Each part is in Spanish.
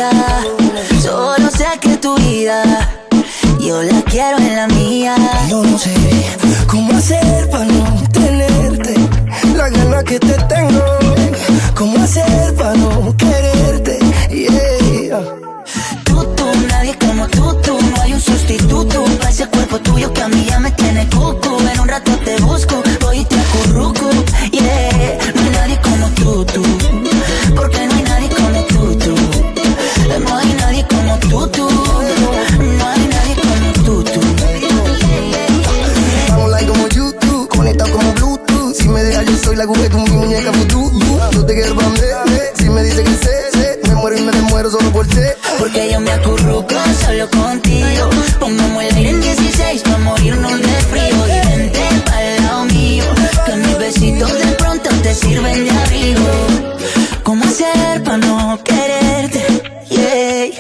mía. Solo sé que tu vida yo la quiero en la mía. Yo no sé cómo hacer para no tenerte, la gana que te tengo. Cómo hacer para no quererte, yeah. Tú, nadie como tú, no hay un sustituto para ese cuerpo tuyo que a mí ya me tiene cucu. En un rato te busco, voy y te acurruco, yeah. No hay nadie como tú, porque no hay nadie como tú. No hay nadie como tú, no hay nadie como tú. Vamos like como YouTube, conectado como Bluetooth. Si me dejas yo soy la aguja de mi muñeca vudú. No te quiero para mí, si me dice que sé, me muero y me muero solo por ti. Porque yo me acurruco solo contigo. Pongamos el aire en 16 pa' morirnos de frío. Y vente pa'l lado mío, que mis besitos de pronto te sirven de abrigo. ¿Cómo hacer pa' no quererte? Yeah.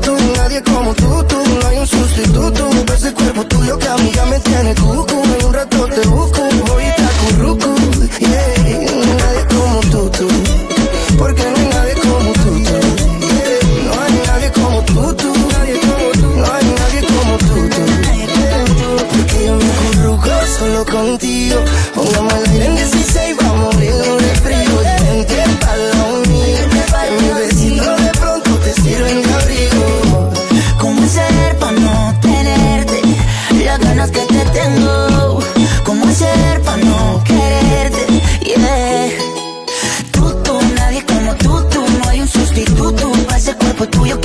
Tú, nadie como tú, no hay un sustituto. Ese cuerpo tuyo que a mí ya me tiene cucu. En un rato te busco, voy y te acurruco, yeah. Nadie como tú, porque no hay nadie como tú, yeah. No hay nadie como tú, nadie como tú, no hay nadie como tú, yeah. Porque yo me acurruco solo contigo. Pongamos el aire en 16, vamos a morirnos de frío. Y vente pa'l lado mío, que mis besitos de pronto te sirven de abrigo. ¿Cómo hacer pa' no tenerte las ganas que te tengo? ¿Cómo hacer pa' no quererte? Yeah. Tú, nadie como tú, no hay un sustituto para ese cuerpo tuyo